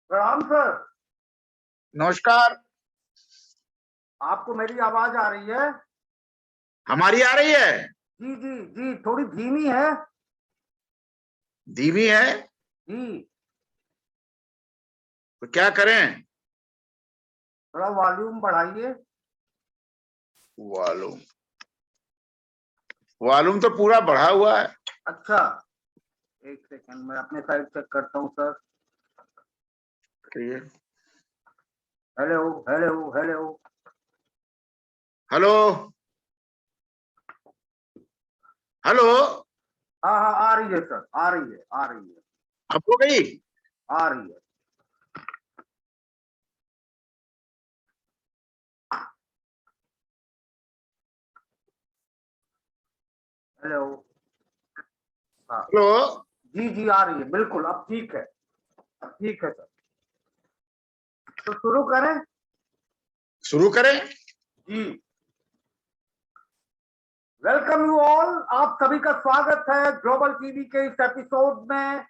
प्रणाम सर। नमस्कार। आपको मेरी आवाज आ रही है? हमारी आ रही है? जी जी जी, थोड़ी धीमी है। धीमी है जी, तो क्या करें? थोड़ा वॉल्यूम बढ़ाइए। वॉल्यूम वॉल्यूम तो पूरा बढ़ा हुआ है। अच्छा, एक सेकंड, मैं अपने साइड चेक करता हूँ sir. Hello hello hello. Hello hello. हाँ हाँ, आ रही है सर, आ रही है, आ रही है, अब हो गई? आ रही है। हेलो। हाँ, हेलो। जी जी, आ रही है, बिल्कुल अब ठीक है, अब ठीक है सर। तो शुरू करें? शुरू करें। जी, वेलकम यू ऑल। आप सभी का स्वागत है ग्लोबल टीवी के इस एपिसोड में।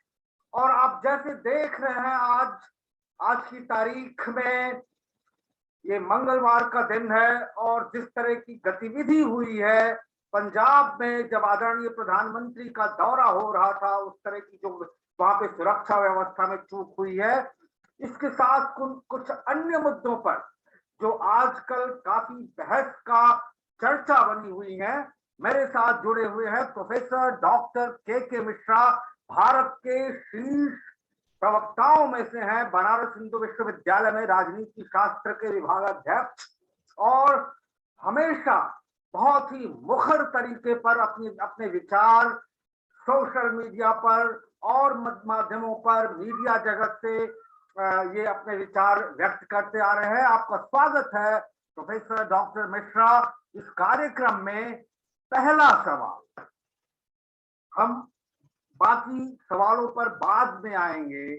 और आप जैसे देख रहे हैं, आज की तारीख में ये मंगलवार का दिन है और जिस तरह की गतिविधि हुई है पंजाब में, जब आदरणीय प्रधानमंत्री का दौरा हो रहा था, उस तरह की जो वहां पे सुरक्षा व्यवस्था में चूक हुई है, इसके साथ कुछ अन्य मुद्दों पर जो आजकल काफी बहस का चर्चा बनी हुई है। मेरे साथ जुड़े हुए हैं प्रोफेसर डॉक्टर के मिश्रा, भारत के शीर्ष प्रवक्ताओं में से हैं, बनारस हिंदू विश्वविद्यालय में राजनीति शास्त्र के विभागाध्यक्ष, और हमेशा बहुत ही मुखर तरीके पर अपने विचार सोशल मीडिया पर और माध्यमों पर, मीडिया जगत से ये अपने विचार व्यक्त करते आ रहे हैं। आपका स्वागत है प्रोफेसर डॉक्टर मिश्रा इस कार्यक्रम में। पहला सवाल, हम बाकी सवालों पर बाद में आएंगे।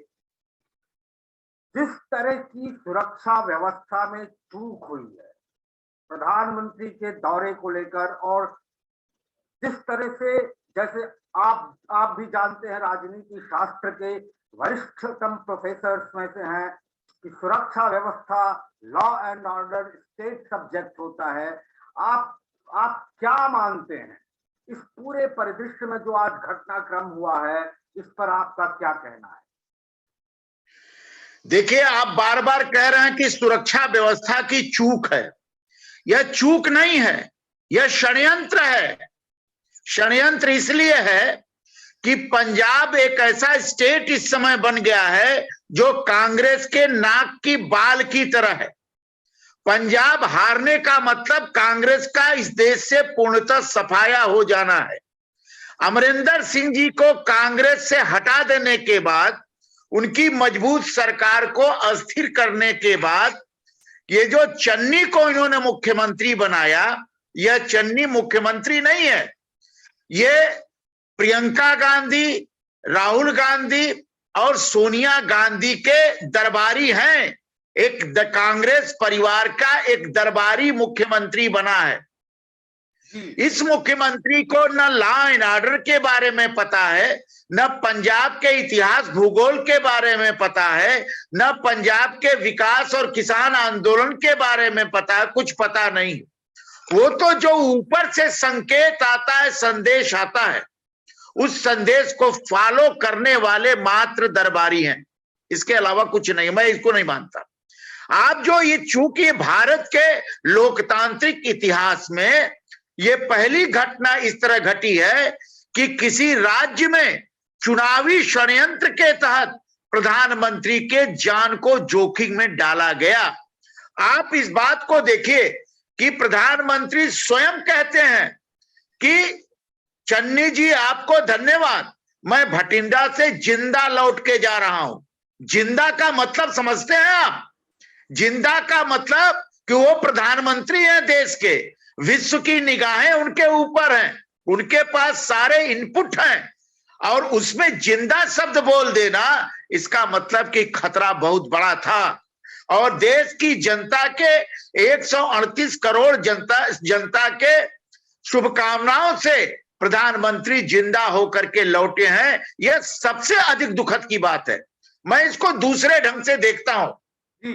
जिस तरह की सुरक्षा व्यवस्था में चूक हुई है प्रधानमंत्री के दौरे को लेकर, और जिस तरह से, जैसे आप भी जानते हैं, राजनीति शास्त्र के वरिष्ठतम प्रोफेसर में से हैं, कि सुरक्षा व्यवस्था, law and order state subject होता है। आप क्या मानते हैं इस पूरे परिदृश्य में जो आज घटनाक्रम हुआ है, इस पर आपका क्या कहना है? देखिए, आप बार बार कह रहे हैं कि सुरक्षा व्यवस्था की चूक है। यह चूक नहीं है, यह षड्यंत्र है। षड्यंत्र इसलिए है कि पंजाब एक ऐसा स्टेट इस समय बन गया है जो कांग्रेस के नाक की बाल की तरह है। पंजाब हारने का मतलब कांग्रेस का इस देश से पूर्णतः सफाया हो जाना है। अमरिंदर सिंह जी को कांग्रेस से हटा देने के बाद, उनकी मजबूत सरकार को अस्थिर करने के बाद, ये जो चन्नी को इन्होंने मुख्यमंत्री बनाया, यह चन्नी मुख्यमंत्री नहीं है। ये प्रियंका गांधी, राहुल गांधी और सोनिया गांधी के दरबारी हैं। एक कांग्रेस परिवार का एक दरबारी मुख्यमंत्री बना है। इस मुख्यमंत्री को न लॉ एंड ऑर्डर के बारे में पता है, न पंजाब के इतिहास भूगोल के बारे में पता है, न पंजाब के विकास और किसान आंदोलन के बारे में पता है, कुछ पता नहीं। वो तो जो ऊपर से संकेत आता है, संदेश आता है, उस संदेश को फॉलो करने वाले मात्र दरबारी हैं, इसके अलावा कुछ नहीं। मैं इसको नहीं मानता। आप जो ये, चूंकि भारत के लोकतांत्रिक इतिहास में ये पहली घटना इस तरह घटी है कि किसी राज्य में चुनावी षड्यंत्र के तहत प्रधानमंत्री के जान को जोखिम में डाला गया। आप इस बात को देखिए कि प्रधानमंत्री स्वयं कहते हैं कि चन्नी जी आपको धन्यवाद, मैं भटिंडा से जिंदा लौट के जा रहा हूं। जिंदा का मतलब समझते हैं आप? जिंदा का मतलब कि वो प्रधानमंत्री हैं देश के, विश्व की निगाहें उनके ऊपर हैं, उनके पास सारे इनपुट हैं, और उसमें जिंदा शब्द बोल देना, इसका मतलब कि खतरा बहुत बड़ा था। और देश की जनता के 138 करोड़ जनता के शुभकामनाओं से प्रधानमंत्री जिंदा होकर के लौटे हैं। यह सबसे अधिक दुखद की बात है। मैं इसको दूसरे ढंग से देखता हूं।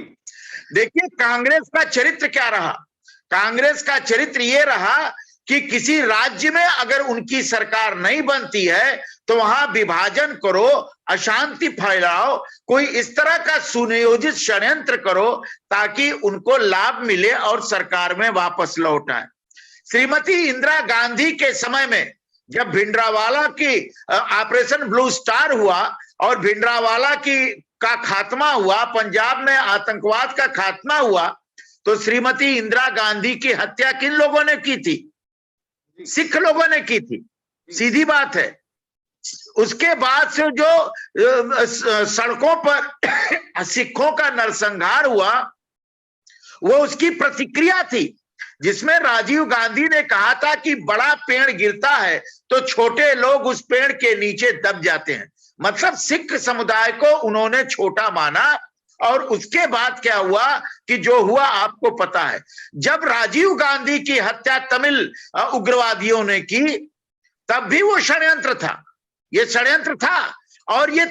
देखिए, कांग्रेस का चरित्र क्या रहा? कांग्रेस का चरित्र ये रहा कि किसी राज्य में अगर उनकी सरकार नहीं बनती है तो वहां विभाजन करो, अशांति फैलाओ, कोई इस तरह का सुनियोजित षड्यंत्र करो ताकि उनको लाभ मिले और सरकार में वापस लौट आए। श्रीमती इंदिरा गांधी के समय में जब भिंडरावाला की ऑपरेशन ब्लू स्टार हुआ और भिंडरावाला का खात्मा हुआ, पंजाब में आतंकवाद का खात्मा हुआ, तो श्रीमती इंदिरा गांधी की हत्या किन लोगों ने की थी? सिख लोगों ने की थी, सीधी बात है। उसके बाद से जो सड़कों पर सिखों का नरसंहार हुआ वो उसकी प्रतिक्रिया थी, जिसमें राजीव गांधी ने कहा था कि बड़ा पेड़ गिरता है तो छोटे लोग उस पेड़ के नीचे दब जाते हैं। मतलब सिख समुदाय को उन्होंने छोटा माना। और उसके बाद क्या हुआ कि जो हुआ आपको पता है। जब राजीव गांधी की हत्या तमिल उग्रवादियों ने की तब भी वो षड्यंत्र था, ये षड्यंत्र था। और ये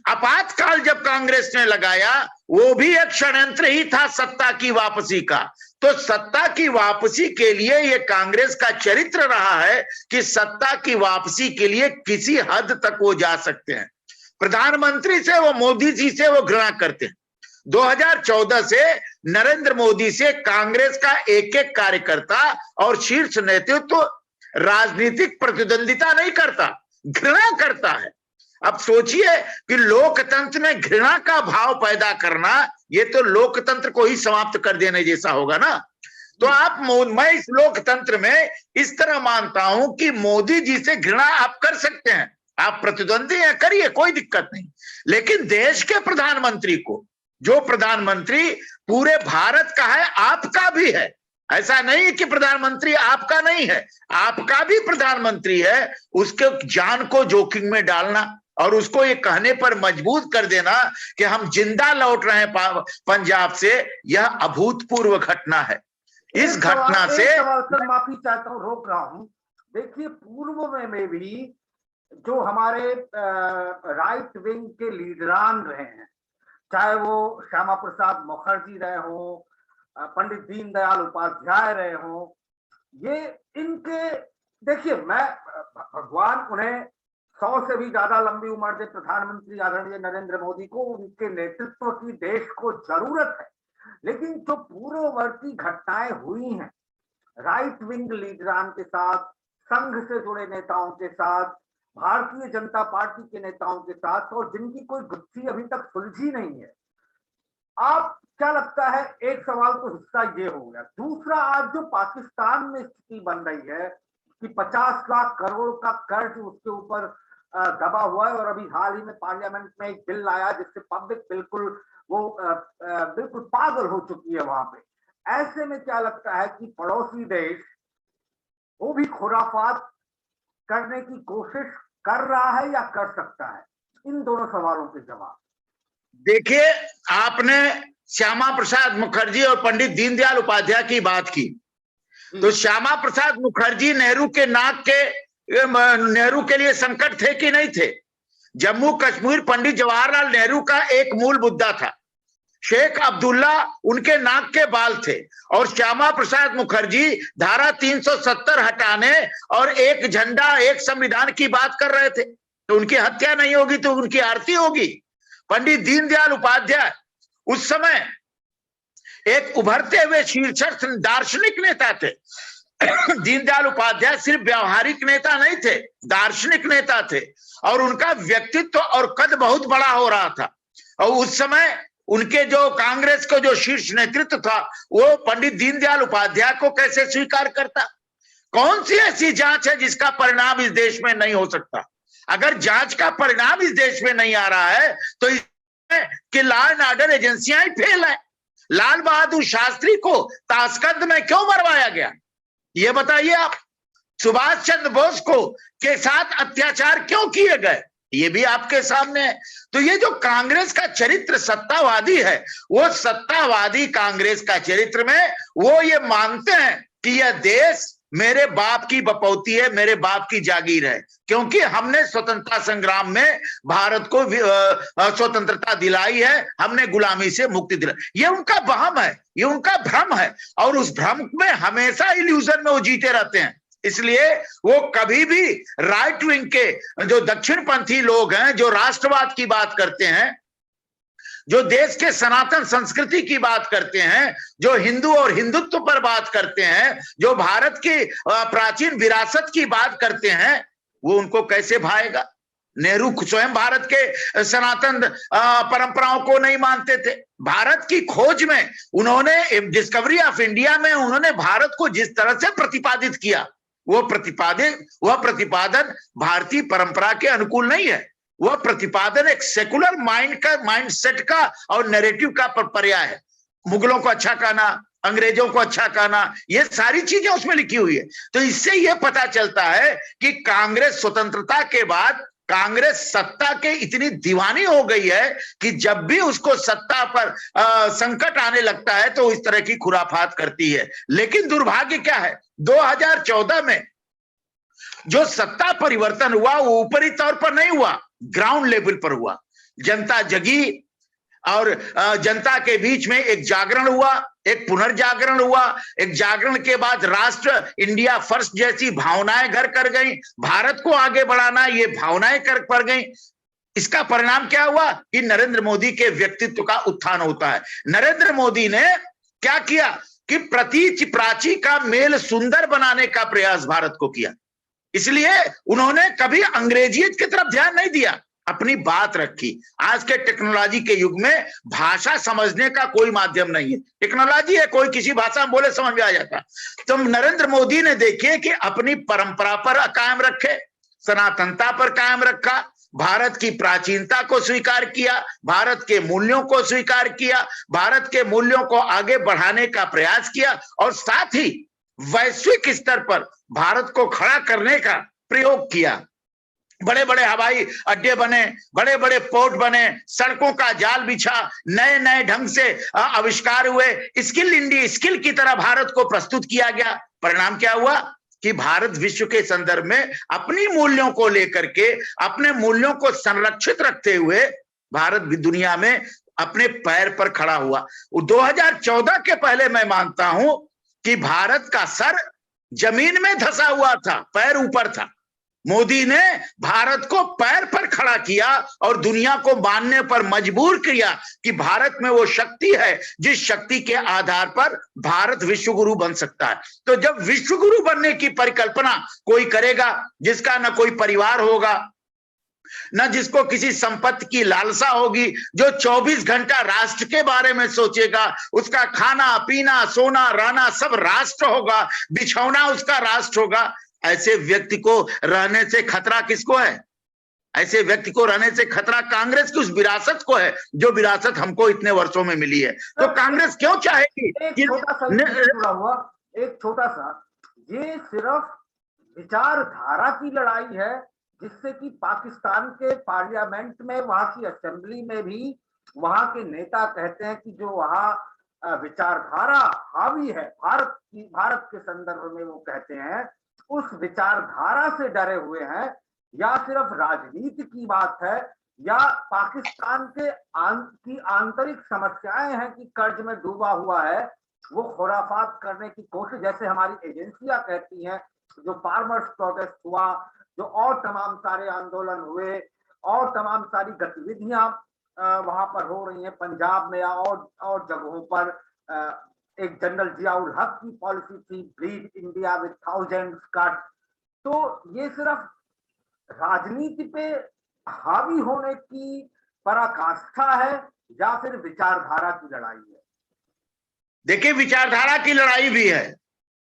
आपातकाल जब कांग्रेस ने लगाया वो भी एक षड्यंत्र ही था सत्ता की वापसी का। तो सत्ता की वापसी के लिए ये कांग्रेस का चरित्र रहा है कि सत्ता की वापसी के लिए किसी हद तक वो जा सकते हैं। प्रधानमंत्री से वो मोदी जी से वो घृणा करते हैं। 2014 से नरेंद्र मोदी से कांग्रेस का एक एक कार्यकर्ता और शीर्ष नेतृत्व राजनीतिक प्रतिद्वंदिता नहीं करता, घृणा करता है। अब सोचिए कि लोकतंत्र में घृणा का भाव पैदा करना, ये तो लोकतंत्र को ही समाप्त कर देने जैसा होगा ना। तो मैं इस लोकतंत्र में इस तरह मानता हूं कि मोदी जी से घृणा आप कर सकते हैं, आप प्रतिद्वंदी हैं, करिए, कोई दिक्कत नहीं। लेकिन देश के प्रधानमंत्री को, जो प्रधानमंत्री पूरे भारत का है, आपका भी है, ऐसा नहीं कि प्रधानमंत्री आपका नहीं है, आपका भी प्रधानमंत्री है, उसके जान को जोखिम में डालना और उसको ये कहने पर मजबूर कर देना कि हम जिंदा लौट रहे हैं पंजाब से, यह अभूतपूर्व घटना है। इस घटना से माफी चाहता हूँ, रोक रहा हूँ। देखिए, पूर्व में भी जो हमारे राइट विंग के लीडरान रहे हैं, चाहे वो श्यामा प्रसाद मुखर्जी रहे हो, पंडित दीनदयाल उपाध्याय रहे हो, ये इनके, देखिए, मैं भगवान उन्हें 100 से भी ज्यादा लंबी उम्र दे, प्रधानमंत्री आदरणीय नरेंद्र मोदी को, उनके नेतृत्व की देश को जरूरत है। लेकिन जो पूर्ववर्ती घटनाएं हुई हैं राइट विंग लीडरान के साथ, संघ से जुड़े नेताओं के साथ, भारतीय जनता पार्टी के नेताओं के साथ, और जिनकी कोई गुत्थी अभी तक सुलझी नहीं है, आप क्या लगता है? एक सवाल तो हिस्सा ये हो गया। दूसरा, आज जो पाकिस्तान में स्थिति बन रही है कि 50 लाख करोड़ का कर्ज उसके ऊपर दबा हुआ है, और अभी हाल ही में पार्लियामेंट में एक बिल आया जिससे पब्लिक बिल्कुल पागल हो चुकी है वहां पे। ऐसे में क्या लगता है कि पड़ोसी देश वो भी खुराफात करने की कोशिश कर रहा है या कर सकता है? इन दोनों सवालों के जवाब। देखिए, आपने श्यामा प्रसाद मुखर्जी और पंडित दीनदयाल उपाध्याय की बात की, तो श्यामा प्रसाद मुखर्जी नेहरू के लिए संकट थे कि नहीं थे? जम्मू कश्मीर पंडित जवाहरलाल नेहरू का एक मूल मुद्दा था। शेख अब्दुल्ला उनके नाक के बाल थे और श्यामा प्रसाद मुखर्जी धारा 370 हटाने और एक झंडा एक संविधान की बात कर रहे थे। तो उनकी हत्या नहीं होगी तो उनकी आरती होगी। पंडित दीनदयाल उपाध्याय उस समय एक उभरते हुए शीर्षस्थ दार्शनिक नेता थे। दीनदयाल उपाध्याय सिर्फ व्यावहारिक नेता नहीं थे, दार्शनिक नेता थे, और उनका व्यक्तित्व और कद बहुत बड़ा हो रहा था। और उस समय उनके जो कांग्रेस को जो शीर्ष नेतृत्व था वो पंडित दीनदयाल उपाध्याय को कैसे स्वीकार करता? कौन सी ऐसी जांच है जिसका परिणाम इस देश में नहीं हो सकता? अगर जांच का परिणाम इस देश में नहीं आ रहा है तो इसमें कि लॉ एंड ऑर्डर एजेंसियां ही फेल है। लाल बहादुर शास्त्री को ताशकंद में क्यों मरवाया गया, ये बताइए आप। सुभाष चंद्र बोस को के साथ अत्याचार क्यों किए गए, ये भी आपके सामने है। तो ये जो कांग्रेस का चरित्र सत्तावादी है, वो सत्तावादी कांग्रेस का चरित्र में वो ये मानते हैं कि यह देश मेरे बाप की बपौती है, मेरे बाप की जागीर है, क्योंकि हमने स्वतंत्रता संग्राम में भारत को स्वतंत्रता दिलाई है, हमने गुलामी से मुक्ति दिलाई। ये उनका वहम है, ये उनका भ्रम है, और उस भ्रम में हमेशा इल्यूजन में वो जीते रहते हैं। इसलिए वो कभी भी राइट विंग के जो दक्षिणपंथी लोग हैं, जो राष्ट्रवाद की बात करते हैं, जो देश के सनातन संस्कृति की बात करते हैं, जो हिंदू और हिंदुत्व पर बात करते हैं, जो भारत की प्राचीन विरासत की बात करते हैं, वो उनको कैसे भाएगा। नेहरू स्वयं भारत के सनातन परंपराओं को नहीं मानते थे। भारत की खोज में उन्होंने, डिस्कवरी ऑफ इंडिया में उन्होंने भारत को जिस तरह से प्रतिपादित किया, वह प्रतिपादन भारतीय परंपरा के अनुकूल नहीं है। वह प्रतिपादन एक सेकुलर माइंडसेट का और नैरेटिव का पर्याय है। मुगलों को अच्छा कहना, अंग्रेजों को अच्छा कहना, ये सारी चीजें उसमें लिखी हुई है। तो इससे यह पता चलता है कि कांग्रेस स्वतंत्रता के बाद कांग्रेस सत्ता के इतनी दीवानी हो गई है कि जब भी उसको सत्ता पर संकट आने लगता है तो इस तरह की खुराफात करती है। लेकिन दुर्भाग्य क्या है, 2014 में जो सत्ता परिवर्तन हुआ वो ऊपरी तौर पर नहीं हुआ, ग्राउंड लेवल पर हुआ। जनता जगी और जनता के बीच में एक जागरण हुआ, एक पुनर्जागरण हुआ। एक जागरण के बाद राष्ट्र, इंडिया फर्स्ट जैसी भावनाएं घर कर गई, भारत को आगे बढ़ाना ये भावनाएं कर पड़ गई। इसका परिणाम क्या हुआ कि नरेंद्र मोदी के व्यक्तित्व का उत्थान होता है। नरेंद्र मोदी ने क्या किया कि प्रतीच प्राची का मेल सुंदर बनाने का प्रयास भारत को किया। इसलिए उन्होंने कभी अंग्रेजियत की तरफ ध्यान नहीं दिया, अपनी बात रखी। आज के टेक्नोलॉजी के युग में भाषा समझने का कोई माध्यम नहीं है, टेक्नोलॉजी है, कोई किसी भाषा में बोले समझ में आ जाता। तो नरेंद्र मोदी ने देखिए कि अपनी परंपरा पर कायम रखे, सनातनता पर कायम रखा, भारत की प्राचीनता को स्वीकार किया, भारत के मूल्यों को स्वीकार किया, भारत के मूल्यों को आगे बढ़ाने का प्रयास किया, और साथ ही वैश्विक स्तर पर भारत को खड़ा करने का प्रयोग किया। बड़े बड़े हवाई अड्डे बने, बड़े बड़े पोर्ट बने, सड़कों का जाल बिछा, नए नए ढंग से आविष्कार हुए, स्किल की तरह भारत को प्रस्तुत किया गया। परिणाम क्या हुआ कि भारत विश्व के संदर्भ में अपनी मूल्यों को लेकर के, अपने मूल्यों को संरक्षित रखते हुए भारत भी दुनिया में अपने पैर पर खड़ा हुआ। 2014 के पहले मैं मानता हूं कि भारत का सर जमीन में धंसा हुआ था, पैर ऊपर था। मोदी ने भारत को पैर पर खड़ा किया और दुनिया को मानने पर मजबूर किया कि भारत में वो शक्ति है जिस शक्ति के आधार पर भारत विश्वगुरु बन सकता है। तो जब विश्वगुरु बनने की परिकल्पना कोई करेगा जिसका न कोई परिवार होगा, न जिसको किसी संपत्ति की लालसा होगी, जो 24 घंटा राष्ट्र के बारे में सोचेगा, उसका खाना पीना सोना रहना सब राष्ट्र होगा, बिछौना उसका राष्ट्र होगा, ऐसे व्यक्ति को रहने से खतरा किसको है? ऐसे व्यक्ति को रहने से खतरा कांग्रेस की उस विरासत को है जो विरासत हमको इतने वर्षों में मिली है। तो कांग्रेस क्यों चाहेगी? एक छोटा सा ये सिर्फ विचारधारा की लड़ाई है, जिससे कि पाकिस्तान के पार्लियामेंट में, वहां की असेंबली में भी वहां के नेता कहते हैं कि जो वहां विचारधारा हावी है भारत के संदर्भ में, वो कहते हैं उस विचारधारा से डरे हुए हैं, या सिर्फ राजनीति की बात है, या पाकिस्तान के की आंतरिक समस्याएं हैं कि कर्ज में डूबा हुआ है, वो खुराफात करने की कोशिश, जैसे हमारी एजेंसियां कहती हैं, जो फार्मर्स प्रोटेस्ट हुआ, जो और तमाम सारे आंदोलन हुए और तमाम सारी गतिविधियां वहां पर हो रही हैं पंजाब में या और जगहों पर। एक जनरल जियाउल हक की पॉलिसी थी, breed India with thousands cut. तो ये सिर्फ राजनीति पे हावी होने की पराकाष्ठा है या फिर विचारधारा की लड़ाई है? देखिए, विचारधारा की लड़ाई भी है।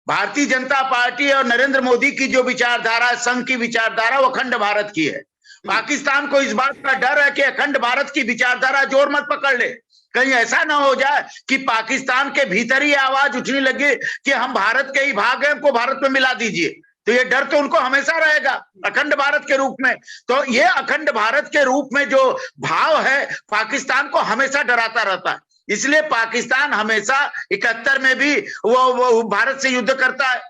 भारतीय जनता पार्टी और नरेंद्र मोदी की जो विचारधारा, संघ की विचारधारा, वो अखंड भारत की है। पाकिस्तान को इस बात का डर है कि अखंड भारत की विचारधारा जोर मत पकड़ ले, कहीं ऐसा ना हो जाए कि पाकिस्तान के भीतर ही आवाज उठने लगे कि हम भारत के ही भाग हैं, को भारत में मिला दीजिए। तो ये डर तो उनको हमेशा रहेगा अखंड भारत के रूप में। तो ये अखंड भारत के रूप में जो भाव है पाकिस्तान को हमेशा डराता रहता है। इसलिए पाकिस्तान हमेशा 71 में भी वो भारत से युद्ध करता है।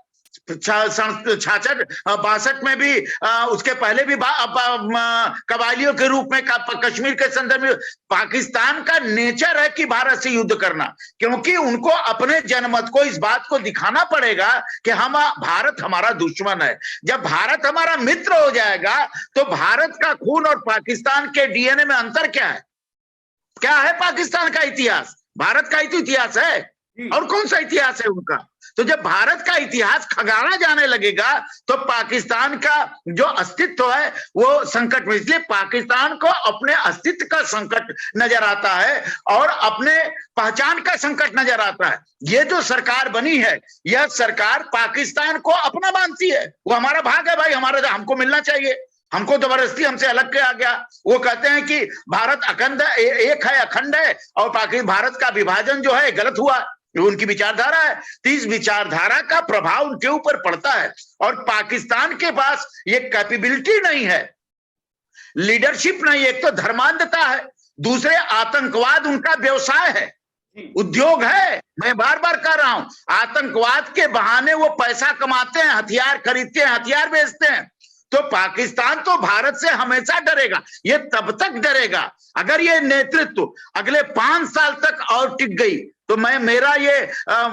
66 62 में भी, उसके पहले भी कबायलियों के रूप में कश्मीर के संदर्भ में पाकिस्तान का नेचर है कि भारत से युद्ध करना, क्योंकि उनको अपने जनमत को इस बात को दिखाना पड़ेगा कि हम भारत हमारा दुश्मन है। जब भारत हमारा मित्र हो जाएगा तो भारत का खून और पाकिस्तान के डीएनए में अंतर क्या है? क्या है पाकिस्तान का इतिहास? भारत का इतिहास है, और कौन सा इतिहास है उनका? तो जब भारत का इतिहास खगाना जाने लगेगा तो पाकिस्तान का जो अस्तित्व है वो संकट में। इसलिए पाकिस्तान को अपने अस्तित्व का संकट नजर आता है और अपने पहचान का संकट नजर आता है। ये जो सरकार बनी है, यह सरकार पाकिस्तान को अपना मानती है। वो हमारा भाग है भाई, हमारा, हमको मिलना चाहिए। हमको जबरदस्ती हमसे अलग किया गया। वो कहते हैं कि भारत अखंड एक है, अखंड है, और भारत का विभाजन जो है गलत हुआ। उनकी विचारधारा है, तो इस विचारधारा का प्रभाव उनके ऊपर पड़ता है। और पाकिस्तान के पास ये कैपेबिलिटी नहीं है, लीडरशिप नहीं। एक तो धर्मांधता है, दूसरे आतंकवाद उनका व्यवसाय है, उद्योग है। मैं बार बार कह रहा हूं, आतंकवाद के बहाने वो पैसा कमाते हैं, हथियार खरीदते हैं, हथियार बेचते हैं। तो पाकिस्तान तो भारत से हमेशा डरेगा। ये तब तक डरेगा अगर ये नेतृत्व अगले 5 साल तक और टिक गई। तो मेरा ये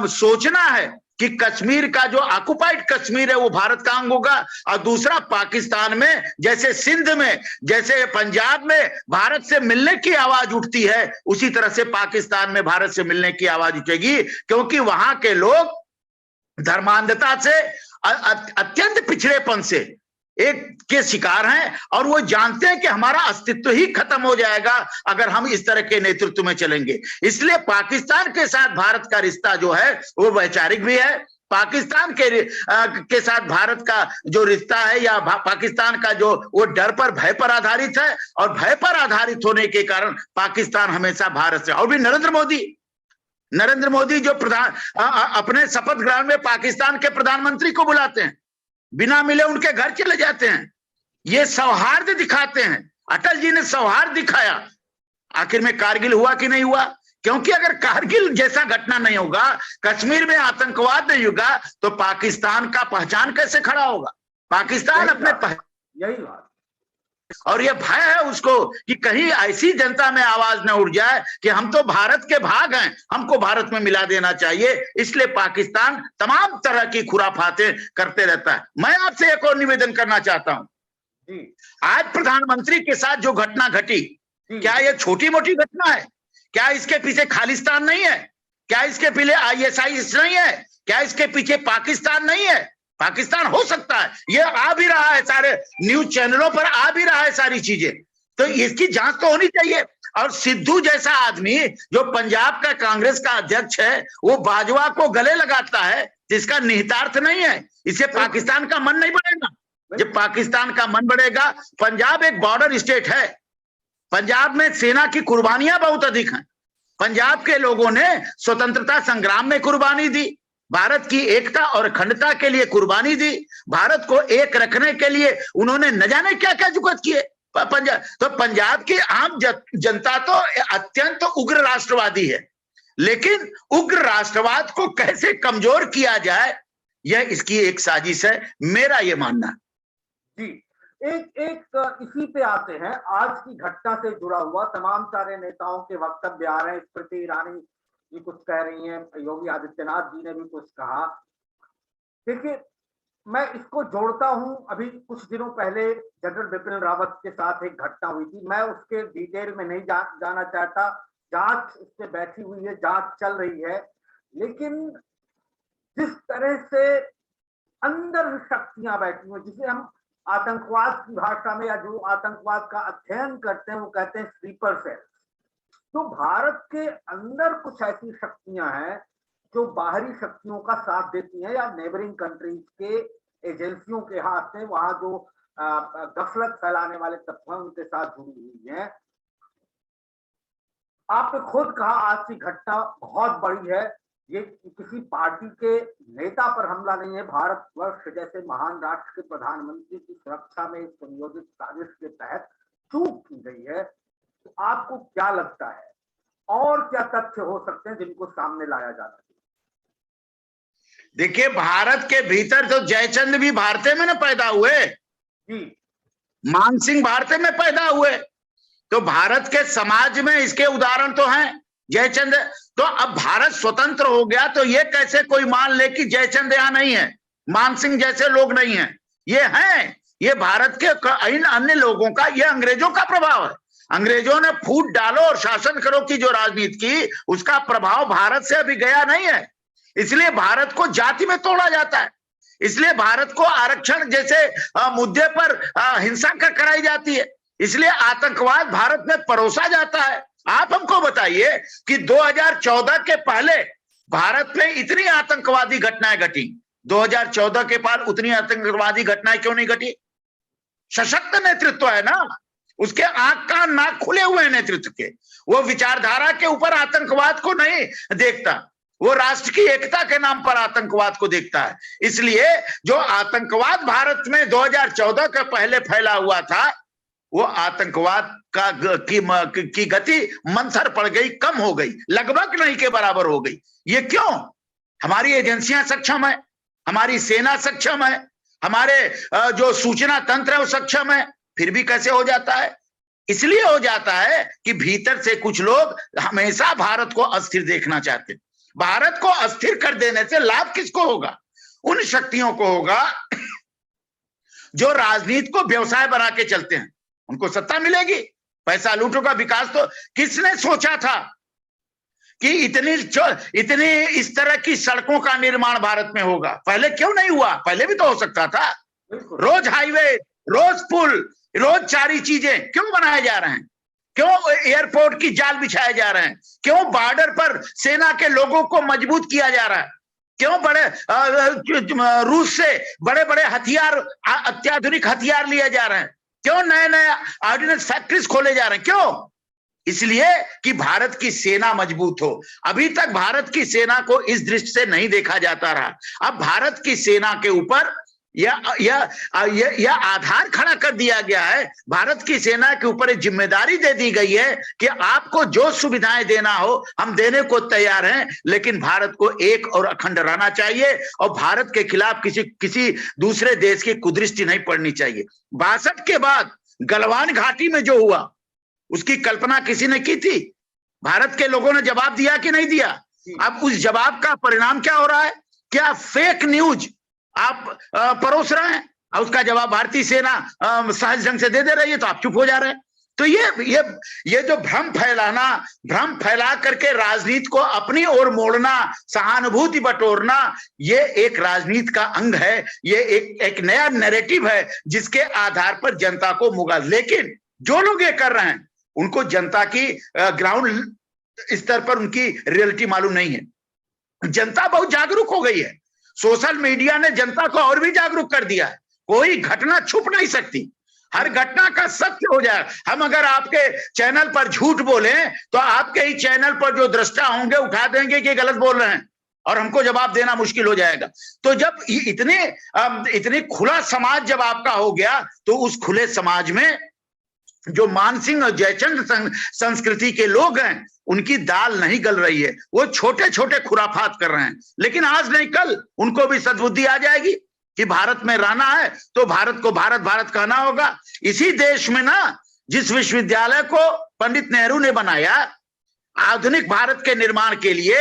सोचना है कि कश्मीर का जो ऑक्युपाइड कश्मीर है वो भारत का अंग होगा, और दूसरा पाकिस्तान में, जैसे सिंध में, जैसे पंजाब में भारत से मिलने की आवाज उठती है, उसी तरह से पाकिस्तान में भारत से मिलने की आवाज उठेगी। क्योंकि वहां के लोग धर्मांधता से, अत्यंत पिछड़ेपन से एक के शिकार हैं, और वो जानते हैं कि हमारा अस्तित्व ही खत्म हो जाएगा अगर हम इस तरह के नेतृत्व में चलेंगे। इसलिए पाकिस्तान के साथ भारत का रिश्ता जो है वो वैचारिक भी है। पाकिस्तान के साथ भारत का जो रिश्ता है, या पाकिस्तान का जो वो डर पर, भय पर आधारित है, और भय पर आधारित होने के कारण पाकिस्तान हमेशा भारत से। और भी नरेंद्र मोदी जो अपने शपथ ग्रहण में पाकिस्तान के प्रधानमंत्री को बुलाते हैं, बिना मिले उनके घर चले जाते हैं, ये सौहार्द दिखाते हैं। अटल जी ने सौहार्द दिखाया। आखिर में कारगिल हुआ कि नहीं हुआ? क्योंकि अगर कारगिल जैसा घटना नहीं होगा, कश्मीर में आतंकवाद नहीं होगा, तो पाकिस्तान का पहचान कैसे खड़ा होगा? पाकिस्तान अपने यही बात, और ये भय है उसको कि कहीं ऐसी जनता में आवाज न उठ जाए कि हम तो भारत के भाग हैं, हमको भारत में मिला देना चाहिए। इसलिए पाकिस्तान तमाम तरह की खुराफातें करते रहता है। मैं आपसे एक और निवेदन करना चाहता हूं, आज प्रधानमंत्री के साथ जो घटना घटी, क्या ये छोटी मोटी घटना है? क्या इसके पीछे खालिस्तान नहीं है? क्या इसके पीछे ISIS नहीं है? क्या इसके पीछे पाकिस्तान नहीं है? पाकिस्तान हो सकता है, ये आ भी रहा है, सारे न्यूज चैनलों पर आ भी रहा है सारी चीजें। तो इसकी जांच तो होनी चाहिए। और सिद्धू जैसा आदमी जो पंजाब का कांग्रेस का अध्यक्ष है, वो बाजवा को गले लगाता है, जिसका निहितार्थ नहीं है। इससे पाकिस्तान का मन नहीं बढ़ेगा। जब पाकिस्तान का मन बढ़ेगा, पंजाब एक बॉर्डर स्टेट है, पंजाब में सेना की कुर्बानियां बहुत अधिक हैं। पंजाब के लोगों ने स्वतंत्रता संग्राम में कुर्बानी दी, भारत की एकता और अखंडता के लिए कुर्बानी दी, भारत को एक रखने के लिए उन्होंने न जाने क्या क्या जुगत किए। पंजाब की आम जनता तो अत्यंत उग्र राष्ट्रवादी है, लेकिन उग्र राष्ट्रवाद को कैसे कमजोर किया जाए, यह इसकी एक साजिश है, मेरा यह मानना जी। एक इसी पे आते हैं, आज की घटना से जुड़ा हुआ तमाम सारे नेताओं के वक्तव्य आ रहे हैं। स्मृति ईरानी जी कुछ कह रही हैं, योगी आदित्यनाथ जी ने भी कुछ कहा। देखिए, मैं इसको जोड़ता हूं, अभी कुछ दिनों पहले जनरल बिपिन रावत के साथ एक घटना हुई थी। मैं उसके डिटेल में नहीं जाना चाहता, जांच उस पर बैठी हुई है, जांच चल रही है। लेकिन जिस तरह से अंदर शक्तियां बैठी हुई, जिसे हम आतंकवाद की भाषा में, या जो आतंकवाद का अध्ययन करते हैं, वो कहते हैं स्लीपर सेल। तो भारत के अंदर कुछ ऐसी शक्तियां हैं जो बाहरी शक्तियों का साथ देती हैं, या नेबरिंग कंट्रीज के एजेंसियों के हाथ में वहां जो गफलत फैलाने वाले तत्व हैं उनके साथ जुड़ी हुई हैं। आपने खुद कहा आज की घटना बहुत बड़ी है, ये किसी पार्टी के नेता पर हमला नहीं है, भारतवर्ष जैसे महान राष्ट्र के प्रधानमंत्री की सुरक्षा में संयोजित साजिश के तहत चूक की गई है। तो आपको क्या लगता है, और क्या तथ्य हो सकते हैं जिनको सामने लाया जा सके? देखिए, भारत के भीतर तो जयचंद भी भारत में ना पैदा हुए, मानसिंह भारत में पैदा हुए, तो भारत के समाज में इसके उदाहरण तो हैं जयचंद। तो अब भारत स्वतंत्र हो गया तो ये कैसे कोई मान ले कि जयचंद यहां नहीं है, मानसिंह जैसे लोग नहीं हैं? ये हैं, ये भारत के इन अन्य लोगों का, ये अंग्रेजों का प्रभाव है। अंग्रेजों ने फूट डालो और शासन करो की जो राजनीति की, उसका प्रभाव भारत से अभी गया नहीं है। इसलिए भारत को जाति में तोड़ा जाता है, इसलिए भारत को आरक्षण जैसे मुद्दे पर हिंसा कराई जाती है, इसलिए आतंकवाद भारत में परोसा जाता है। आप हमको बताइए कि 2014 के पहले भारत में इतनी आतंकवादी घटनाएं घटी, 2014 के बाद उतनी आतंकवादी घटनाएं क्यों नहीं घटी? सशक्त नेतृत्व है ना, उसके आंख कान नाक खुले हुए हैं नेतृत्व के। वो विचारधारा के ऊपर आतंकवाद को नहीं देखता, वो राष्ट्र की एकता के नाम पर आतंकवाद को देखता है। इसलिए जो आतंकवाद भारत में 2014 के पहले फैला हुआ था, वो आतंकवाद की गति मंथर पड़ गई, कम हो गई, लगभग नहीं के बराबर हो गई। ये क्यों? हमारी एजेंसियां सक्षम है, हमारी सेना सक्षम है, हमारे जो सूचना तंत्र है वो सक्षम है, फिर भी कैसे हो जाता है? इसलिए हो जाता है कि भीतर से कुछ लोग हमेशा भारत को अस्थिर देखना चाहते हैं। भारत को अस्थिर कर देने से लाभ किसको होगा? उन शक्तियों को होगा जो राजनीति को व्यवसाय बना के चलते हैं, उनको सत्ता मिलेगी, पैसा लूटो का विकास। तो किसने सोचा था कि इतनी इस तरह की सड़कों का निर्माण भारत में होगा? पहले क्यों नहीं हुआ? पहले भी तो हो सकता था। रोज हाईवे, रोज पुल, रोज सारी चीजें क्यों बनाए जा रहे हैं? क्यों एयरपोर्ट की जाल बिछाए जा रहे हैं? क्यों बॉर्डर पर सेना के लोगों को मजबूत किया जा रहा है? क्यों बड़े रूस से बड़े बड़े हथियार, अत्याधुनिक हथियार लिए जा रहे हैं? क्यों नए नए ऑर्डिनेंस फैक्ट्रीज खोले जा रहे हैं? क्यों? इसलिए कि भारत की सेना मजबूत हो। अभी तक भारत की सेना को इस दृष्टि से नहीं देखा जाता रहा। अब भारत की सेना के ऊपर यह आधार खड़ा कर दिया गया है, भारत की सेना के ऊपर एक जिम्मेदारी दे दी गई है कि आपको जो सुविधाएं देना हो हम देने को तैयार हैं, लेकिन भारत को एक और अखंड रहना चाहिए और भारत के खिलाफ किसी दूसरे देश की कुदृष्टि नहीं पड़नी चाहिए। 62 के बाद गलवान घाटी में जो हुआ उसकी कल्पना किसी ने की थी? भारत के लोगों ने जवाब दिया कि नहीं दिया? अब उस जवाब का परिणाम क्या हो रहा है? क्या फेक न्यूज आप परोस रहे हैं और उसका जवाब भारतीय सेना सहज ढंग से दे रही है, तो आप चुप हो जा रहे हैं। तो ये जो भ्रम फैला करके राजनीति को अपनी ओर मोड़ना, सहानुभूति बटोरना, ये एक राजनीति का अंग है, ये एक नया नैरेटिव है जिसके आधार पर जनता को मुगा। लेकिन जो लोग ये कर रहे हैं उनको जनता की ग्राउंड स्तर पर उनकी रियलिटी मालूम नहीं है। जनता बहुत जागरूक हो गई है, सोशल मीडिया ने जनता को और भी जागरूक कर दिया है। कोई घटना छुप नहीं सकती, हर घटना का सत्य हो जाए। हम अगर आपके चैनल पर झूठ बोले तो आपके ही चैनल पर जो दृष्टा होंगे उठा देंगे कि गलत बोल रहे हैं और हमको जवाब देना मुश्किल हो जाएगा। तो जब इतने खुला समाज जब आपका हो गया, तो उस खुले समाज में जो मानसिंह और जयचंद संस्कृति के लोग हैं उनकी दाल नहीं गल रही है। वो छोटे छोटे खुराफात कर रहे हैं, लेकिन आज नहीं कल उनको भी सद्बुद्धि आ जाएगी कि भारत में रहना है तो भारत को भारत भारत कहना होगा। इसी देश में ना, जिस विश्वविद्यालय को पंडित नेहरू ने बनाया आधुनिक भारत के निर्माण के लिए,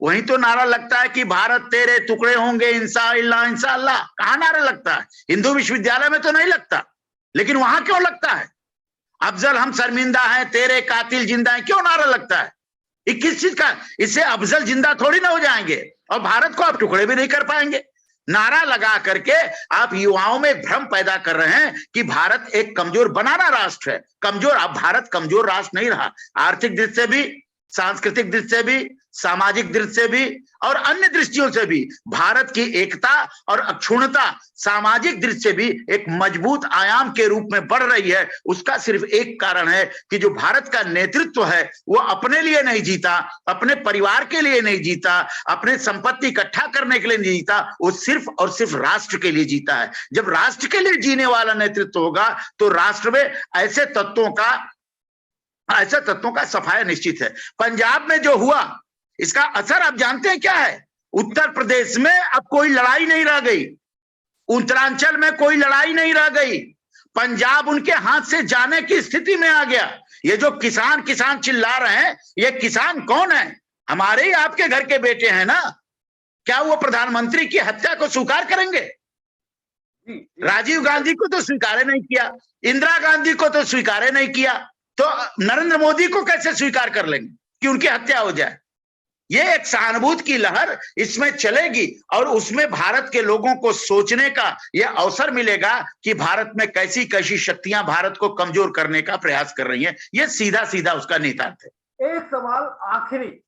वहीं तो नारा लगता है कि भारत तेरे टुकड़े होंगे इंशाअल्लाह इंशाअल्लाह। कहां नारा लगता है? हिंदू विश्वविद्यालय में तो नहीं लगता, लेकिन वहां क्यों लगता है? अफजल हम शर्मिंदा हैं, तेरे कातिल जिंदा हैं, क्यों नारा लगता है? ये किस चीज का? इससे अफजल जिंदा थोड़ी ना हो जाएंगे और भारत को आप टुकड़े भी नहीं कर पाएंगे। नारा लगा करके आप युवाओं में भ्रम पैदा कर रहे हैं कि भारत एक कमजोर बनाना राष्ट्र है। कमजोर? अब भारत कमजोर राष्ट्र नहीं रहा। आर्थिक दृष्टि से भी, सांस्कृतिक दृष्टि से भी, सामाजिक दृष्टि से भी और अन्य दृष्टियों से भी भारत की एकता और अक्षुण्णता सामाजिक दृष्टि से भी एक मजबूत आयाम के रूप में बढ़ रही है। उसका सिर्फ एक कारण है कि जो भारत का नेतृत्व है वो अपने लिए नहीं जीता, अपने परिवार के लिए नहीं जीता, अपने संपत्ति इकट्ठा करने के लिए नहीं जीता, वो सिर्फ और सिर्फ राष्ट्र के लिए जीता है। जब राष्ट्र के लिए जीने वाला नेतृत्व होगा तो राष्ट्र में ऐसे तत्वों का सफाया निश्चित है। पंजाब में जो हुआ इसका असर आप जानते हैं क्या है? उत्तर प्रदेश में अब कोई लड़ाई नहीं रह गई, उत्तरांचल में कोई लड़ाई नहीं रह गई, पंजाब उनके हाथ से जाने की स्थिति में आ गया। ये जो किसान किसान चिल्ला रहे हैं, ये किसान कौन है? हमारे ही आपके घर के बेटे हैं ना। क्या वो प्रधानमंत्री की हत्या को स्वीकार करेंगे? राजीव गांधी को तो स्वीकार नहीं किया, इंदिरा गांधी को तो स्वीकार नहीं किया, तो नरेंद्र मोदी को कैसे स्वीकार कर लेंगे कि उनकी हत्या हो जाए? ये एक सहानुभूति की लहर इसमें चलेगी और उसमें भारत के लोगों को सोचने का यह अवसर मिलेगा कि भारत में कैसी कैसी शक्तियां भारत को कमजोर करने का प्रयास कर रही हैं। ये सीधा सीधा उसका निहितार्थ है। एक सवाल आखिरी,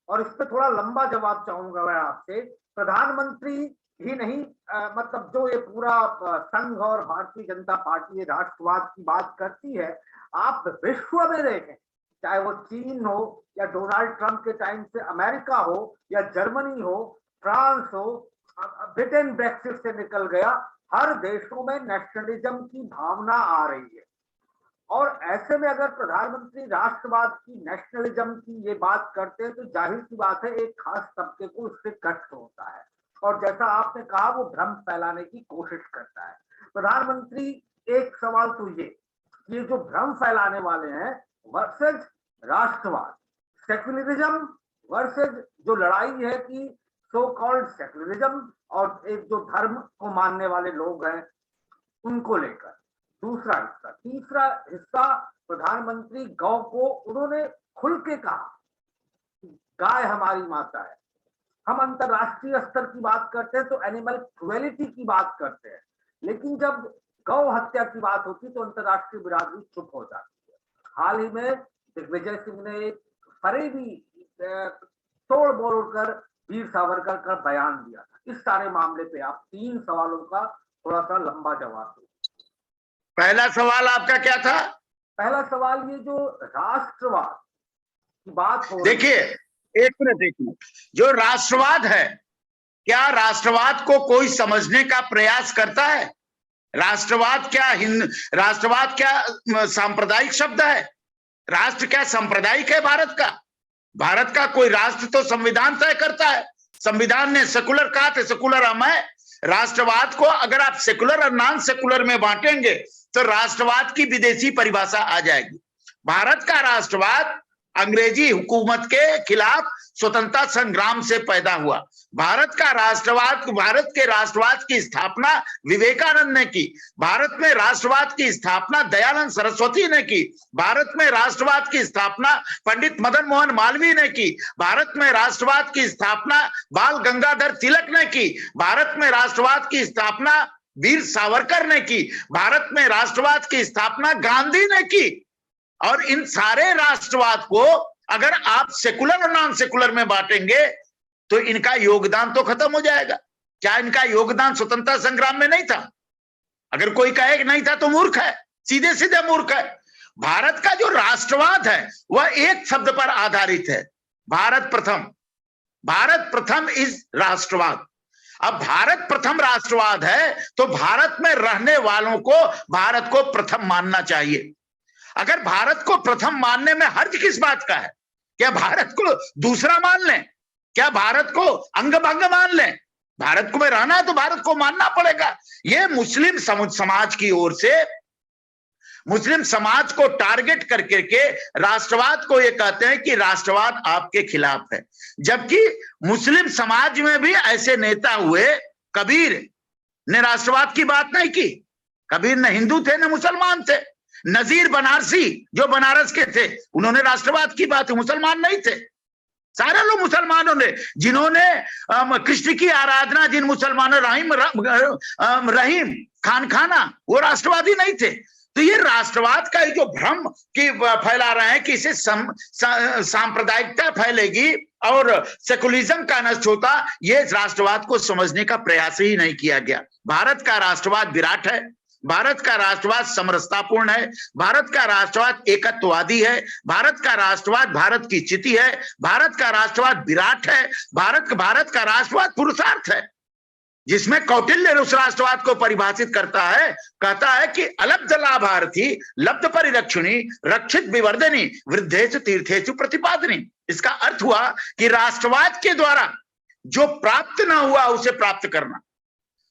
और इस पे थोड़ा लंबा जवाब चाहूंगा मैं आपसे। प्रधानमंत्री ही नहीं, मतलब जो ये पूरा संघ और भारतीय जनता पार्टी राष्ट्रवाद की बात करती है, आप विश्व में देखें, चाहे वो चीन हो या डोनाल्ड ट्रंप के टाइम से अमेरिका हो या जर्मनी हो, फ्रांस हो, ब्रिटेन ब्रेक्सिट से निकल गया, हर देशों में नेशनलिज्म की भावना आ रही है। और ऐसे में अगर प्रधानमंत्री राष्ट्रवाद की, नेशनलिज्म की ये बात करते हैं तो जाहिर सी बात है एक खास तबके को इससे कष्ट होता है, और जैसा आपने कहा वो भ्रम फैलाने की कोशिश करता है प्रधानमंत्री। एक सवाल तो ये जो भ्रम फैलाने वाले हैं वर्सेज राष्ट्रवाद, सेक्युलरिज्म वर्सेज जो लड़ाई है कि सो कॉल्ड सेक्युलरिज्म और एक जो धर्म को मानने वाले लोग हैं उनको लेकर, दूसरा हिस्सा। तीसरा हिस्सा, प्रधानमंत्री गौ को उन्होंने खुल के कहा गाय हमारी माता है। हम अंतरराष्ट्रीय स्तर की बात करते हैं तो एनिमल क्रुएलिटी की बात करते हैं, लेकिन जब गौ हत्या की बात होती तो अंतरराष्ट्रीय बिरादरी चुप हो जाती है। हाल ही में दिग्विजय सिंह ने फरेबी तोड़ मरोड़ कर वीर सावरकर का बयान दिया था। इस सारे मामले पे आप 3 सवालों का थोड़ा सा लंबा जवाब दो। पहला सवाल आपका क्या था? पहला सवाल ये जो राष्ट्रवाद की बात हो, देखिए एक मिनट, जो राष्ट्रवाद है, क्या राष्ट्रवाद को कोई समझने का प्रयास करता है? राष्ट्रवाद क्या सांप्रदायिक शब्द है? राष्ट्र क्या सांप्रदायिक है भारत का? भारत का कोई राष्ट्र तो संविधान तय करता है। संविधान ने सेकुलर कहा था, सेकुलर हम है। राष्ट्रवाद को अगर आप सेकुलर और नॉन सेकुलर में बांटेंगे तो राष्ट्रवाद की विदेशी परिभाषा आ जाएगी। भारत का राष्ट्रवाद अंग्रेजी हुकूमत के खिलाफ स्वतंत्रता संग्राम से पैदा हुआ। भारत का राष्ट्रवाद, भारत के राष्ट्रवाद की स्थापना विवेकानंद ने की। भारत में राष्ट्रवाद की स्थापना दयानंद सरस्वती ने की। भारत में राष्ट्रवाद की स्थापना पंडित मदन मोहन मालवीय ने की। भारत में राष्ट्रवाद की स्थापना बाल गंगाधर तिलक ने की। भारत में राष्ट्रवाद की स्थापना वीर सावरकर ने की। भारत में राष्ट्रवाद की स्थापना गांधी ने की। और इन सारे राष्ट्रवाद को अगर आप सेकुलर और नॉन सेकुलर में बांटेंगे तो इनका योगदान तो खत्म हो जाएगा। क्या इनका योगदान स्वतंत्रता संग्राम में नहीं था? अगर कोई कहे कि नहीं था तो मूर्ख है, सीधे सीधे मूर्ख है। भारत का जो राष्ट्रवाद है वह एक शब्द पर आधारित है, भारत प्रथम। भारत प्रथम इज राष्ट्रवाद। अब भारत प्रथम राष्ट्रवाद है तो भारत में रहने वालों को भारत को प्रथम मानना चाहिए। अगर भारत को प्रथम मानने में हर्ज किस बात का है? क्या भारत को दूसरा मान लें? क्या भारत को अंग भंग मान लें? भारत को में रहना है तो भारत को मानना पड़ेगा। ये मुस्लिम समाज की ओर से, मुस्लिम समाज को टारगेट करके के राष्ट्रवाद को ये कहते हैं कि राष्ट्रवाद आपके खिलाफ है। जबकि मुस्लिम समाज में भी ऐसे नेता हुए, कबीर ने राष्ट्रवाद की बात नहीं की। कबीर न हिंदू थे न मुसलमान थे। नजीर बनारसी जो बनारस के थे उन्होंने राष्ट्रवाद की बात, मुसलमान नहीं थे। सारे लोग मुसलमानों ने, जिन्होंने कृष्ण की आराधना, जिन मुसलमानों रहीम खान खाना, वो राष्ट्रवादी नहीं थे। तो ये राष्ट्रवाद का जो भ्रम की फैला रहे हैं कि इसे सांप्रदायिकता फैलेगी और सेकुलरिज्म का नष्ट होता, ये राष्ट्रवाद को समझने का प्रयास ही नहीं किया गया। भारत का राष्ट्रवाद विराट है। भारत का राष्ट्रवाद समरसतापूर्ण है। भारत का राष्ट्रवाद एकत्ववादी है। भारत का राष्ट्रवाद भारत की चिति है। भारत का राष्ट्रवाद विराट है। भारत का राष्ट्रवाद पुरुषार्थ है, जिसमें कौटिल्य उस राष्ट्रवाद को परिभाषित करता है, कहता है कि अलब्ध लाभार्थी लब्ध परिरक्षिणी रक्षित विवर्धनी वृद्धेषु तीर्थेषु प्रतिपादनी। इसका अर्थ हुआ कि राष्ट्रवाद के द्वारा जो प्राप्त ना हुआ उसे प्राप्त करना,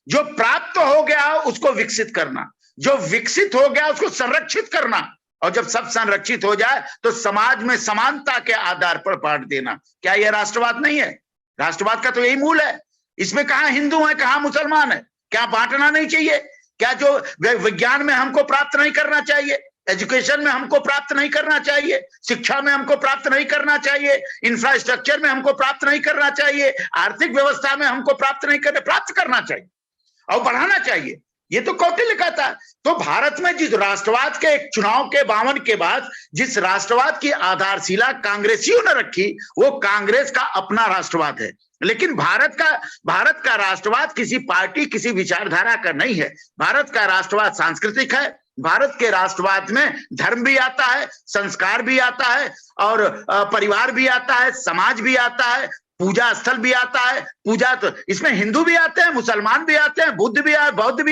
जो प्राप्त हो गया उसको विकसित करना, जो विकसित हो गया उसको संरक्षित करना, और जब सब संरक्षित हो जाए तो समाज में समानता के आधार पर बांट देना। क्या यह राष्ट्रवाद नहीं है? राष्ट्रवाद का तो यही मूल है। इसमें कहां हिंदू है, कहां मुसलमान है? क्या बांटना नहीं चाहिए? क्या जो विज्ञान में हमको प्राप्त नहीं करना चाहिए, एजुकेशन में हमको प्राप्त नहीं करना चाहिए, शिक्षा में हमको प्राप्त नहीं करना चाहिए, इंफ्रास्ट्रक्चर में हमको प्राप्त नहीं करना चाहिए, आर्थिक व्यवस्था में हमको प्राप्त करना चाहिए और बढ़ाना चाहिए? ये तो कौटिल्य का था। तो भारत में जिस राष्ट्रवाद के एक चुनाव के 52 के बाद जिस राष्ट्रवाद की आधारशिला कांग्रेसियों ने रखी, वो कांग्रेस का अपना राष्ट्रवाद है। लेकिन भारत का राष्ट्रवाद किसी पार्टी, किसी विचारधारा का नहीं है। भारत का राष्ट्रवाद सांस्कृतिक है। भारत के राष्ट्रवाद में धर्म भी आता है, संस्कार भी आता है, और परिवार भी आता है, समाज भी आता है, पूजा स्थल भी आता है। पूजा तो इसमें हिंदू भी आते हैं, मुसलमान भी आते हैं, बौद्ध भी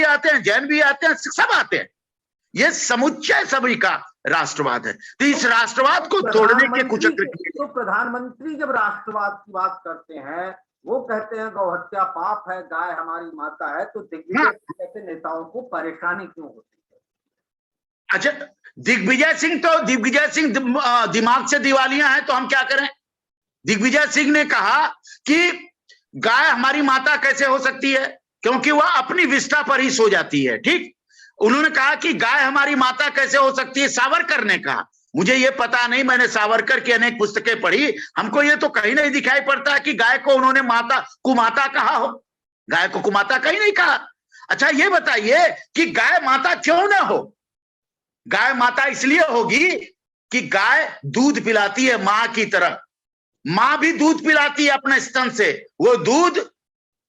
आते हैं, जैन भी आते हैं, सब आते हैं। ये समुच्चय सभी का राष्ट्रवाद है। तो इस राष्ट्रवाद को तोड़ने के कुचक्र तो प्रधानमंत्री जब राष्ट्रवाद की बात करते हैं, वो कहते हैं गौ हत्या पाप है, गाय हमारी माता है, तो दिग्विजय जैसे नेताओं को परेशानी क्यों होती है? अच्छा, दिग्विजय सिंह दिमाग से दिवालियां हैं, तो हम क्या करें? दिग्विजय सिंह ने कहा कि गाय हमारी माता कैसे हो सकती है, क्योंकि वह अपनी विष्ठा पर ही सो जाती है। ठीक, उन्होंने कहा कि गाय हमारी माता कैसे हो सकती है। सावरकर ने कहा, मुझे ये पता नहीं, मैंने सावरकर की अनेक पुस्तकें पढ़ी, हमको ये तो कहीं नहीं दिखाई पड़ता कि गाय को उन्होंने कुमाता कहा हो। गाय को कुमाता कहीं नहीं कहा। अच्छा, ये बताइए कि गाय माता क्यों ना हो? गाय माता इसलिए होगी कि गाय दूध पिलाती है मां की तरह। मां भी दूध पिलाती है अपने स्तन से, वो दूध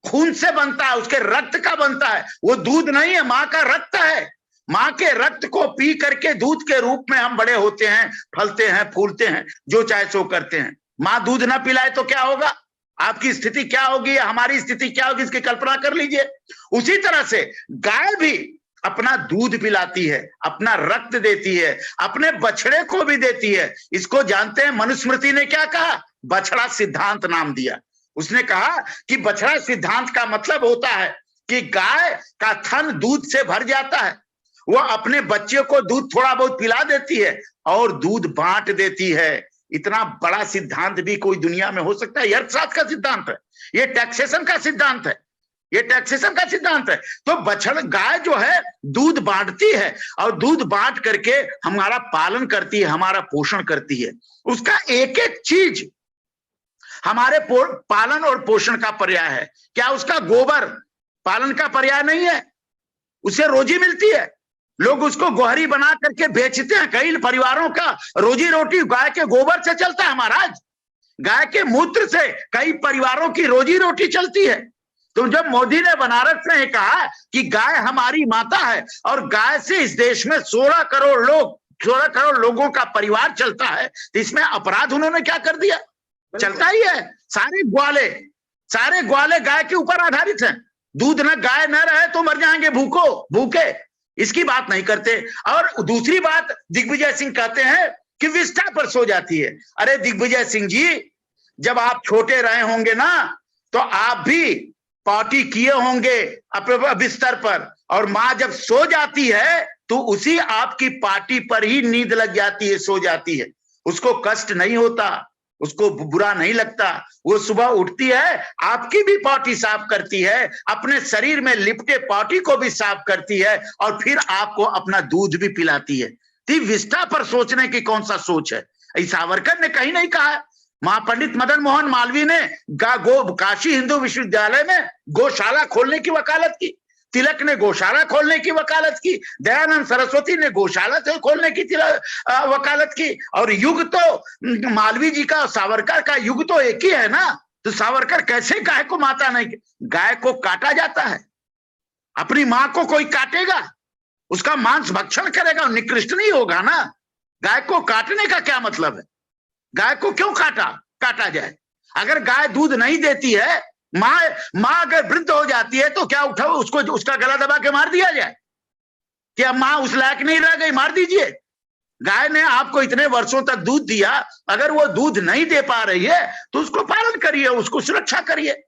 खून से बनता है, उसके रक्त का बनता है। वो दूध नहीं है, मां का रक्त है। मां के रक्त को पी करके दूध के रूप में हम बड़े होते हैं, फलते हैं, फूलते हैं, जो चाहे सो करते हैं। मां दूध ना पिलाए तो क्या होगा? आपकी स्थिति क्या होगी, हमारी स्थिति क्या होगी, इसकी कल्पना कर लीजिए। उसी तरह से गाय भी अपना दूध पिलाती है, अपना रक्त देती है, अपने बछड़े को भी देती है। इसको जानते हैं, मनुस्मृति ने क्या कहा? बछड़ा सिद्धांत नाम दिया। उसने कहा कि बछड़ा सिद्धांत का मतलब होता है कि गाय का थन दूध से भर जाता है, वो अपने बच्चे को दूध थोड़ा बहुत पिला देती है और दूध बांट देती है। इतना बड़ा सिद्धांत भी कोई दुनिया में हो सकता है? ये अर्थशास्त्र का सिद्धांत है, ये टैक्सेशन का सिद्धांत है, ये टैक्सेशन का सिद्धांत है। तो गाय जो है दूध बांटती है और दूध बांट करके हमारा पालन करती है, हमारा पोषण करती है। उसका एक एक चीज हमारे पालन और पोषण का पर्याय है। क्या उसका गोबर पालन का पर्याय नहीं है? उससे रोजी मिलती है, लोग उसको गोहरी बना करके बेचते हैं। कई परिवारों का रोजी रोटी गाय के गोबर से चलता है महाराज। गाय के मूत्र से कई परिवारों की रोजी रोटी चलती है। तो जब मोदी ने बनारस में कहा कि गाय हमारी माता है और गाय से इस देश में 16 करोड़ लोगों का परिवार चलता है, तो इसमें अपराध उन्होंने क्या कर दिया? चलता ही है। सारे ग्वाले गाय के ऊपर आधारित हैं। दूध न गाय न रहे तो मर जाएंगे भूखे। इसकी बात नहीं करते। और दूसरी बात, दिग्विजय सिंह कहते हैं कि विष्ठा पर सो जाती है। अरे दिग्विजय सिंह जी, जब आप छोटे रहे होंगे ना, तो आप भी पार्टी किए होंगे अपने बिस्तर पर, और मां जब सो जाती है तो उसी आपकी पार्टी पर ही नींद लग जाती है, सो जाती है। उसको कष्ट नहीं होता, उसको बुरा नहीं लगता। वो सुबह उठती है, आपकी भी पार्टी साफ करती है, अपने शरीर में लिपटे पार्टी को भी साफ करती है, और फिर आपको अपना दूध भी पिलाती है। तो विष्ठा पर सोचने की कौन सा सोच है? सावरकर ने कहीं नहीं कहा। पंडित मदन मोहन मालवीय ने काशी हिंदू विश्वविद्यालय में गौशाला खोलने की वकालत की, तिलक ने गौशाला खोलने की वकालत की, दयानंद सरस्वती ने गौशाला से खोलने की वकालत की। और युग तो मालवीय जी का और सावरकर का युग तो एक ही है ना। तो सावरकर कैसे गाय को माता नहीं? गाय को काटा जाता है, अपनी मां को कोई काटेगा, उसका मांस भक्षण करेगा, निकृष्ट नहीं होगा ना। गाय को काटने का क्या मतलब है? गाय को क्यों काटा जाए? अगर गाय दूध नहीं देती है, मां अगर वृद्ध हो जाती है, तो क्या उठाओ उसको, उसका गला दबा के मार दिया जाए? क्या मां उस लायक नहीं रह गई, मार दीजिए? गाय ने आपको इतने वर्षों तक दूध दिया, अगर वो दूध नहीं दे पा रही है तो उसको पालन करिए, उसको सुरक्षा करिए।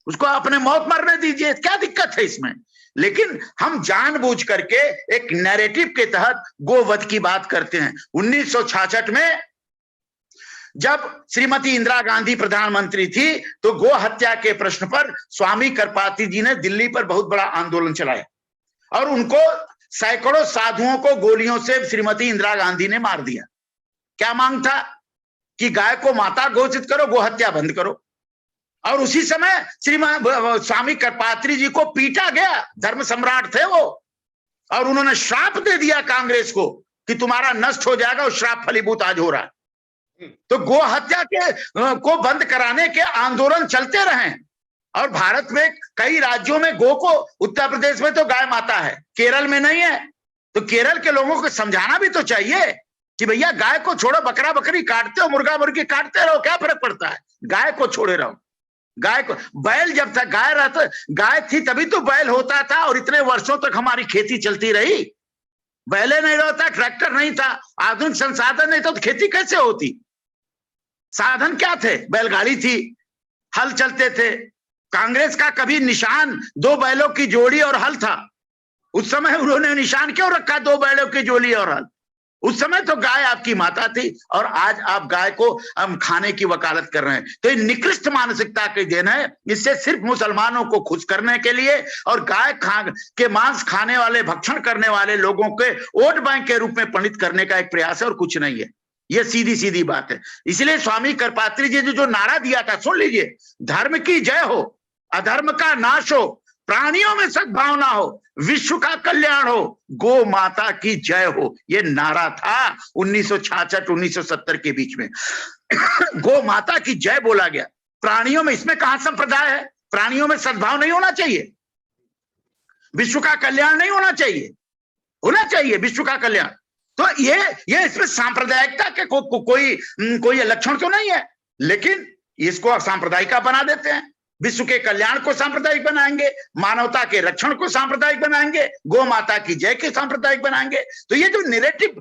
उसको अपने मौत मरने दीजिए, क्या दिक्कत है इसमें। लेकिन हम जानबूझ करके एक नैरेटिव के तहत गोवध की बात करते हैं। 1966 में जब श्रीमती इंदिरा गांधी प्रधानमंत्री थी तो गो हत्या के प्रश्न पर स्वामी करपात्री जी ने दिल्ली पर बहुत बड़ा आंदोलन चलाया और उनको सैकड़ों साधुओं को गोलियों से श्रीमती इंदिरा गांधी ने मार दिया। क्या मांग था कि गाय को माता घोषित करो, गो हत्या बंद करो। और उसी समय स्वामी करपात्री जी को पीटा गया, धर्म सम्राट थे वो, और उन्होंने श्राप दे दिया कांग्रेस को कि तुम्हारा नष्ट हो जाएगा, और श्राप फलीभूत आज हो रहा है। तो गो हत्या के को बंद कराने के आंदोलन चलते रहे और भारत में कई राज्यों में गो को, उत्तर प्रदेश में तो गाय माता है, केरल में नहीं है। तो केरल के लोगों को समझाना भी तो चाहिए कि भैया गाय को छोड़ो, बकरा बकरी काटते हो, मुर्गा मुर्गी काटते रहो, क्या फर्क पड़ता है, गाय को छोड़े रहो। गाय को, बैल जब था, गाय रहता, गाय थी तभी तो बैल होता था और इतने वर्षों तक हमारी खेती चलती रही। बैले नहीं रहता, ट्रैक्टर नहीं था, आधुनिक संसाधन नहीं था, तो खेती कैसे होती। साधन क्या थे, बैलगाड़ी थी, हल चलते थे। कांग्रेस का कभी निशान दो बैलों की जोड़ी और हल था। उस समय उन्होंने निशान क्यों रखा दो बैलों की जोड़ी और हल। उस समय तो गाय आपकी माता थी और आज आप गाय को हम खाने की वकालत कर रहे हैं। तो ये निकृष्ट मानसिकता की देन है। इससे सिर्फ मुसलमानों को खुश करने के लिए और गाय के मांस खाने वाले, भक्षण करने वाले लोगों के वोट बैंक के रूप में परिणित करने का एक प्रयास है और कुछ नहीं है। ये सीधी सीधी बात है। इसलिए स्वामी करपात्री जी ने जो नारा दिया था, सुन लीजिए, धर्म की जय हो, अधर्म का नाश हो, प्राणियों में सद्भावना हो, विश्व का कल्याण हो, गो माता की जय हो। ये नारा था 1966-1970 के बीच में। गो माता की जय बोला गया। प्राणियों में, इसमें कहां संप्रदाय है। प्राणियों में सद्भाव नहीं होना चाहिए, विश्व का कल्याण नहीं होना चाहिए, होना चाहिए विश्व का कल्याण। तो ये इसमें सांप्रदायिकता के कोई लक्षण तो नहीं है, लेकिन इसको सांप्रदायिका बना देते हैं। विश्व के कल्याण को सांप्रदायिक बनाएंगे, मानवता के रक्षण को सांप्रदायिक बनाएंगे, गो माता की जय के सांप्रदायिक बनाएंगे। तो ये जो नैरेटिव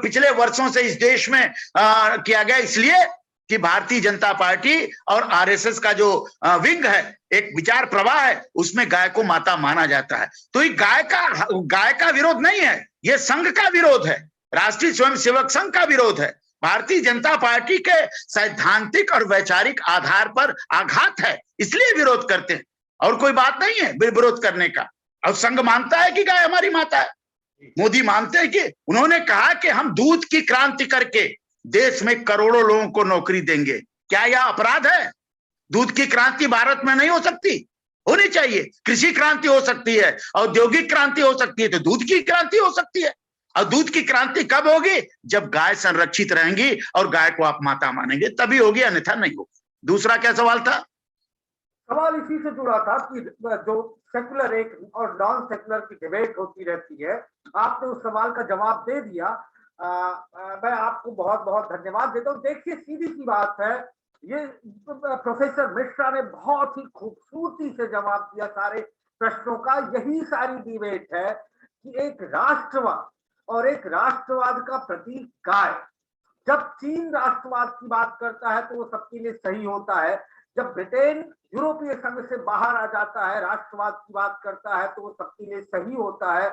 पिछले वर्षों से इस देश में किया गया, इसलिए कि भारतीय जनता पार्टी और आरएसएस का जो विंग है, एक विचार प्रवाह है, उसमें गाय को माता माना जाता है। तो ये गाय का विरोध नहीं है, ये संघ का विरोध है, राष्ट्रीय स्वयंसेवक संघ का विरोध है। भारतीय जनता पार्टी के सैद्धांतिक और वैचारिक आधार पर आघात है, इसलिए विरोध करते हैं, और कोई बात नहीं है विरोध करने का। और संघ मानता है कि गाय हमारी माता है। मोदी मानते हैं कि उन्होंने कहा कि हम दूध की क्रांति करके देश में करोड़ों लोगों को नौकरी देंगे। क्या यह अपराध है? दूध की क्रांति भारत में नहीं हो सकती, होनी चाहिए। कृषि क्रांति हो सकती है, औद्योगिक क्रांति हो सकती है, तो दूध की क्रांति हो सकती है। और दूध की क्रांति कब होगी? जब गाय संरक्षित रहेंगी और गाय को आप माता मानेंगे, तभी होगी, अन्यथा नहीं होगी। दूसरा क्या सवाल था? सवाल इसी से जुड़ा था कि जो सेकुलर एक और नॉन सेकुलर की डिबेट होती रहती है, आपने उस सवाल का जवाब दे दिया। मैं आपको बहुत बहुत धन्यवाद देता हूँ। देखिए, सीधी सी बात है, ये प्रोफेसर मिश्रा ने बहुत ही खूबसूरती से जवाब दिया सारे प्रश्नों का। यही सारी डिबेट है कि एक राष्ट्रवाद और एक राष्ट्रवाद का प्रतीक गाय। जब चीन राष्ट्रवाद की बात करता है तो वो सबके लिए सही होता है। जब ब्रिटेन यूरोपीय संघ से बाहर आ जाता है, राष्ट्रवाद की बात करता है, तो वो सबके लिए सही होता है।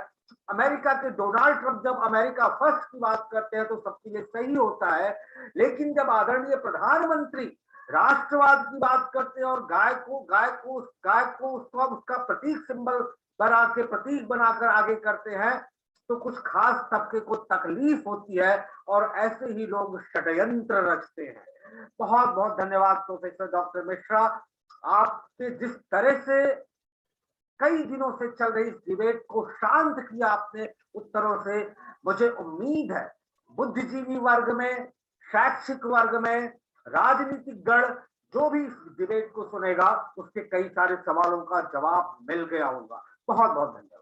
अमेरिका के डोनाल्ड ट्रंप जब अमेरिका फर्स्ट की बात करते हैं तो सबके लिए सही होता है। लेकिन जब आदरणीय प्रधानमंत्री राष्ट्रवाद की बात करते हैं और गाय को उसका प्रतीक सिंबल बना के, प्रतीक बनाकर आगे करते हैं, तो कुछ खास तबके को तकलीफ होती है और ऐसे ही लोग षड्यंत्र रचते हैं। बहुत बहुत धन्यवाद प्रोफेसर डॉक्टर मिश्रा। आपने जिस तरह से कई दिनों से चल रही इस डिबेट को शांत किया आपने उत्तरों से, मुझे उम्मीद है बुद्धिजीवी वर्ग में, शैक्षिक वर्ग में, राजनीतिक गण जो भी इस डिबेट को सुनेगा, उसके कई सारे सवालों का जवाब मिल गया होगा। बहुत बहुत धन्यवाद।